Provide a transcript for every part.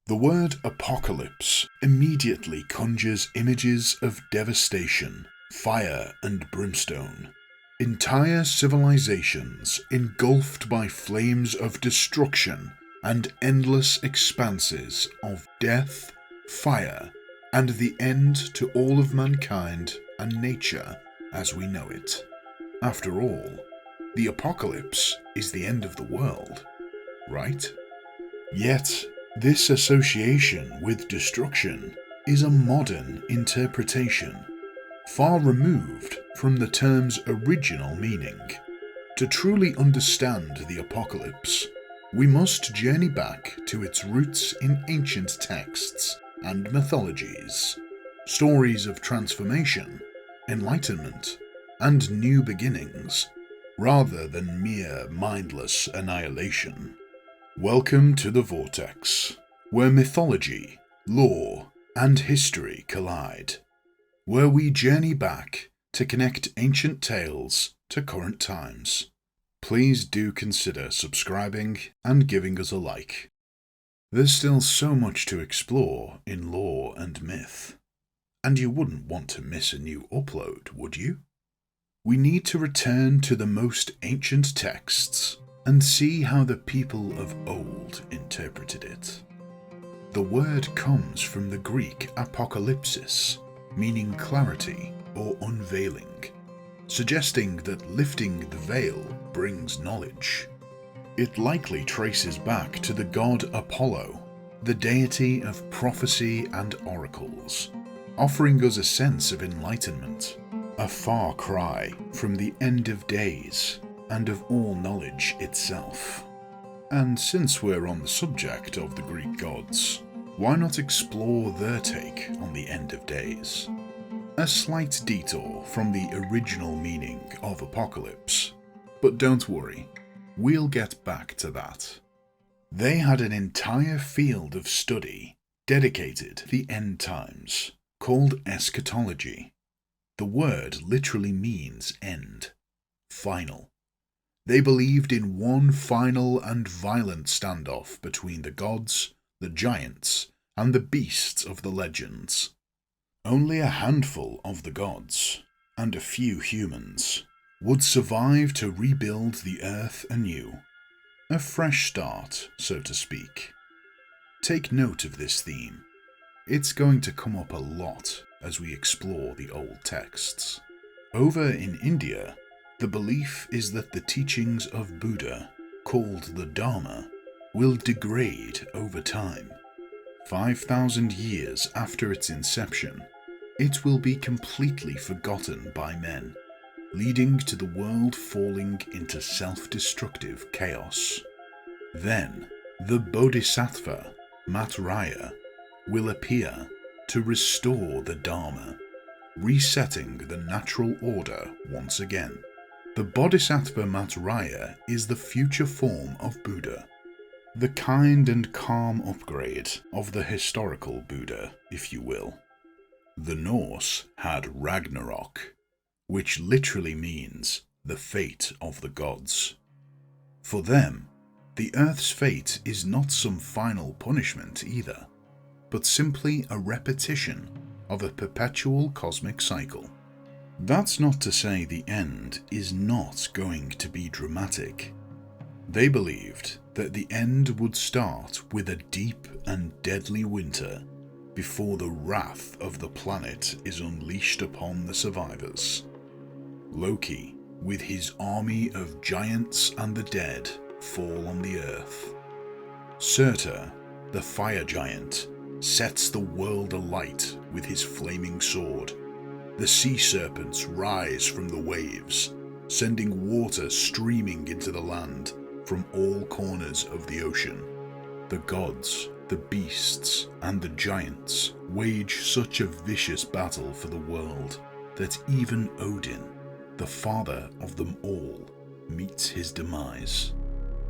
The word apocalypse immediately conjures images of devastation, fire and brimstone. Entire civilizations engulfed by flames of destruction and endless expanses of death, fire, and the end to all of mankind and nature as we know it. After all, the apocalypse is the end of the world, right? Yet, this association with destruction is a modern interpretation, far removed from the term's original meaning. To truly understand the apocalypse, we must journey back to its roots in ancient texts and mythologies, stories of transformation, enlightenment, and new beginnings, rather than mere mindless annihilation. Welcome to the Vortex, where mythology, lore, and history collide, where we journey back to connect ancient tales to current times. Please do consider subscribing and giving us a like. There's still so much to explore in lore and myth, and you wouldn't want to miss a new upload, would you? We need to return to the most ancient texts and see how the people of old interpreted it. The word comes from the Greek apocalypsis, meaning clarity or unveiling, suggesting that lifting the veil brings knowledge. It likely traces back to the god Apollo, the deity of prophecy and oracles, offering us a sense of enlightenment, a far cry from the end of days and of all knowledge itself. And since we're on the subject of the Greek gods, why not explore their take on the end of days? A slight detour from the original meaning of apocalypse, but don't worry, we'll get back to that. They had an entire field of study dedicated to the end times, called Eschatology. The word literally means end, final. They believed in one final and violent standoff between the gods, the giants, and the beasts of the legends. Only a handful of the gods, and a few humans, would survive to rebuild the earth anew. A fresh start, so to speak. Take note of this theme. It's going to come up a lot as we explore the old texts. Over in India, the belief is that the teachings of Buddha, called the Dharma, will degrade over time. 5,000 years after its inception, it will be completely forgotten by men, leading to the world falling into self-destructive chaos. Then, the Bodhisattva, Maitreya, will appear to restore the Dharma, resetting the natural order once again. The Bodhisattva Maitreya is the future form of Buddha, the kind and calm upgrade of the historical Buddha, if you will. The Norse had Ragnarok, which literally means the fate of the gods. For them, the Earth's fate is not some final punishment either, but simply a repetition of a perpetual cosmic cycle. That's not to say the end is not going to be dramatic. They believed that the end would start with a deep and deadly winter before the wrath of the planet is unleashed upon the survivors. Loki, with his army of giants and the dead, fall on the earth. Surtr, the fire giant, sets the world alight with his flaming sword. The sea serpents rise from the waves, sending water streaming into the land from all corners of the ocean. The gods, the beasts, and the giants wage such a vicious battle for the world that even Odin, the father of them all, meets his demise.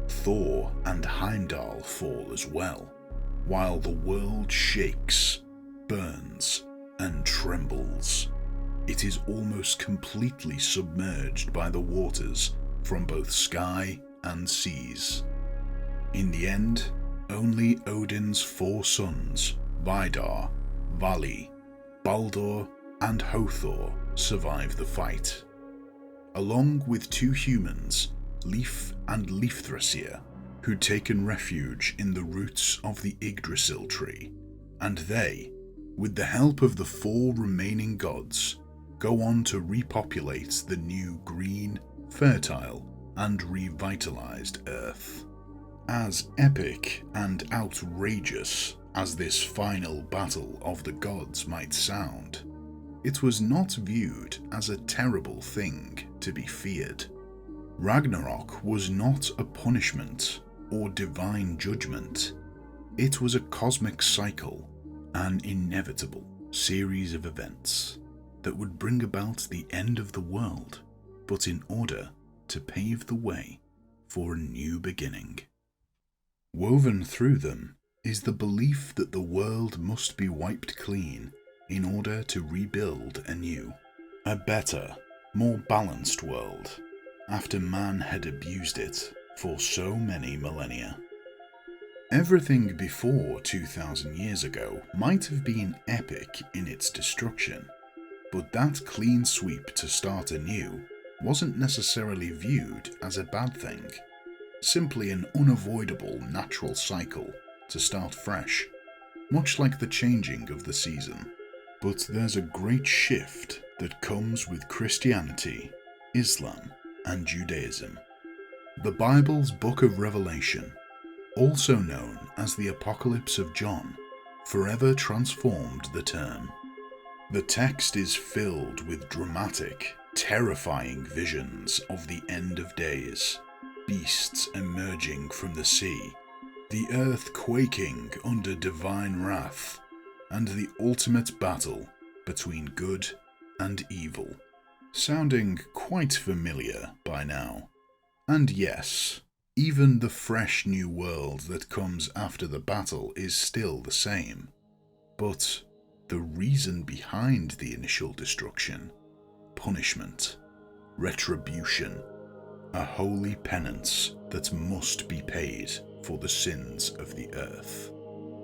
Thor and Heimdall fall as well, while the world shakes, burns, and trembles. It is almost completely submerged by the waters from both sky and seas. In the end, Only Odin's 4 sons, Vidar, Vali, Baldur, and Hothor, survive the fight, along with 2 humans, Leif and Leifthrasil, who'd taken refuge in the roots of the Yggdrasil tree, and they, with the help of the 4 remaining gods, go on to repopulate the new green, fertile, and revitalized Earth. As epic and outrageous as this final battle of the gods might sound, it was not viewed as a terrible thing to be feared. Ragnarok was not a punishment or divine judgment. It was a cosmic cycle, an inevitable series of events that would bring about the end of the world, but in order to pave the way for a new beginning. Woven through them is the belief that the world must be wiped clean in order to rebuild anew. A better, more balanced world, after man had abused it for so many millennia. Everything before 2,000 years ago might have been epic in its destruction, but that clean sweep to start anew wasn't necessarily viewed as a bad thing, simply an unavoidable natural cycle to start fresh, much like the changing of the season. But there's a great shift that comes with Christianity, Islam, and Judaism. The Bible's Book of Revelation, also known as the Apocalypse of John, forever transformed the term. The text is filled with dramatic, terrifying visions of the end of days, beasts emerging from the sea, the earth quaking under divine wrath, and the ultimate battle between good and evil. Sounding quite familiar by now. And yes, even the fresh new world that comes after the battle is still the same. But the reason behind the initial destruction, punishment, retribution, a holy penance that must be paid for the sins of the earth.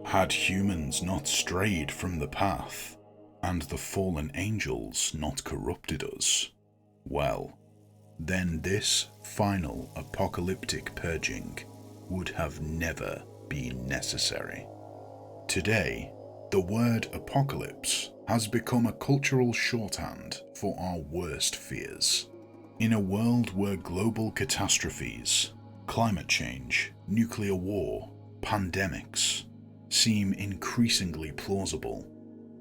Had humans not strayed from the path, and the fallen angels not corrupted us, well, then this final apocalyptic purging would have never been necessary. Today, the word apocalypse has become a cultural shorthand for our worst fears. In a world where global catastrophes, climate change, nuclear war, pandemics seem increasingly plausible,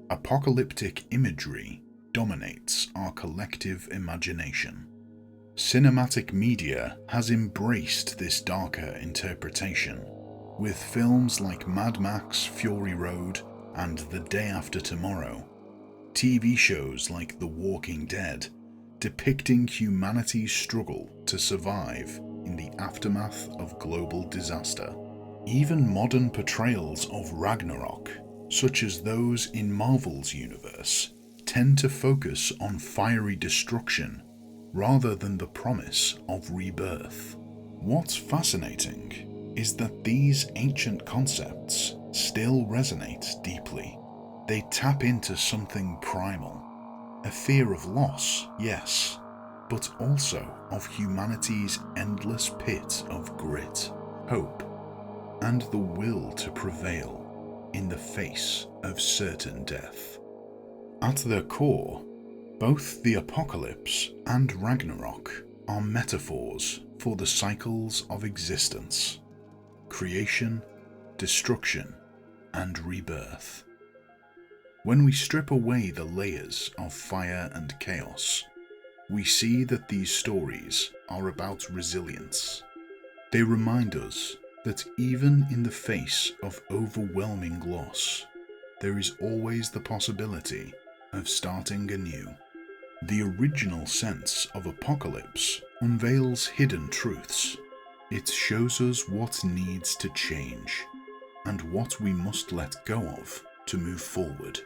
apocalyptic imagery dominates our collective imagination. Cinematic media has embraced this darker interpretation, with films like Mad Max: Fury Road and The Day After Tomorrow, TV shows like The Walking Dead depicting humanity's struggle to survive in the aftermath of global disaster. Even modern portrayals of Ragnarok, such as those in Marvel's universe, tend to focus on fiery destruction rather than the promise of rebirth. What's fascinating is that these ancient concepts still resonate deeply. They tap into something primal, a fear of loss, yes, but also of humanity's endless pit of grit, hope, and the will to prevail in the face of certain death. At their core, both the apocalypse and Ragnarok are metaphors for the cycles of existence: creation, destruction, and rebirth. When we strip away the layers of fire and chaos, we see that these stories are about resilience. They remind us that even in the face of overwhelming loss, there is always the possibility of starting anew. The original sense of apocalypse unveils hidden truths. It shows us what needs to change and what we must let go of to move forward.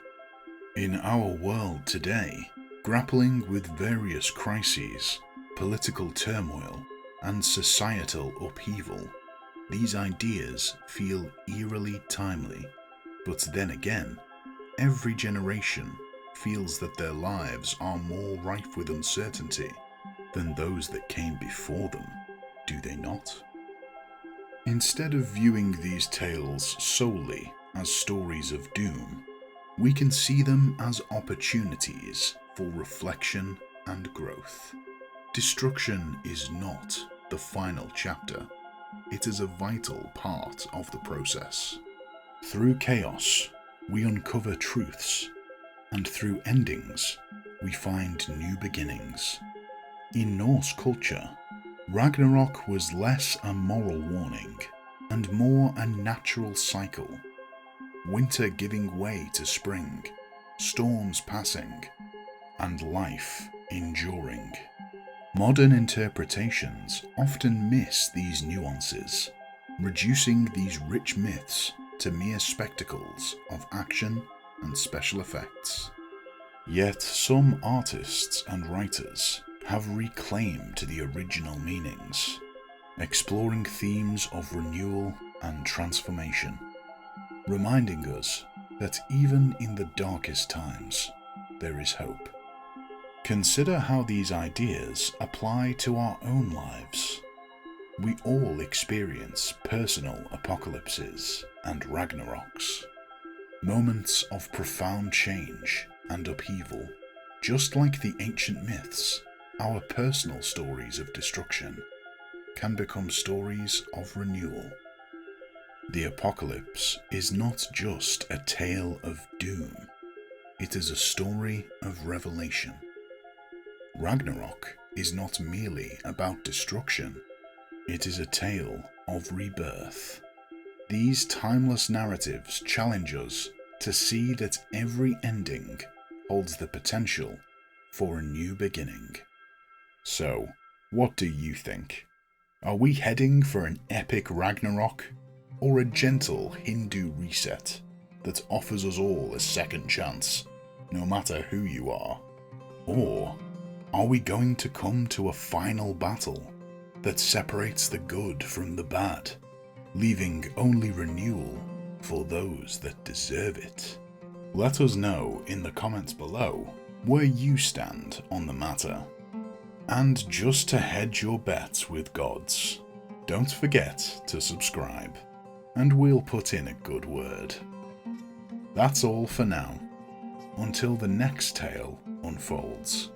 In our world today, grappling with various crises, political turmoil, and societal upheaval, these ideas feel eerily timely, but then again, every generation feels that their lives are more rife with uncertainty than those that came before them, do they not? Instead of viewing these tales solely as stories of doom, we can see them as opportunities for reflection and growth. Destruction is not the final chapter, it is a vital part of the process. Through chaos, we uncover truths, and through endings, we find new beginnings. In Norse culture, Ragnarok was less a moral warning and more a natural cycle. Winter giving way to spring, storms passing, and life enduring. Modern interpretations often miss these nuances, reducing these rich myths to mere spectacles of action and special effects. Yet some artists and writers have reclaimed the original meanings, exploring themes of renewal and transformation, reminding us that even in the darkest times, there is hope. Consider how these ideas apply to our own lives. We all experience personal apocalypses and Ragnaroks, moments of profound change and upheaval. Just like the ancient myths, our personal stories of destruction can become stories of renewal. The apocalypse is not just a tale of doom, it is a story of revelation. Ragnarok is not merely about destruction, it is a tale of rebirth. These timeless narratives challenge us to see that every ending holds the potential for a new beginning. So, what do you think? Are we heading for an epic Ragnarok, or a gentle Hindu reset that offers us all a second chance, no matter who you are? Or are we going to come to a final battle that separates the good from the bad, leaving only renewal for those that deserve it? Let us know in the comments below where you stand on the matter. And just to hedge your bets with gods, don't forget to subscribe, and we'll put in a good word. That's all for now, until the next tale unfolds.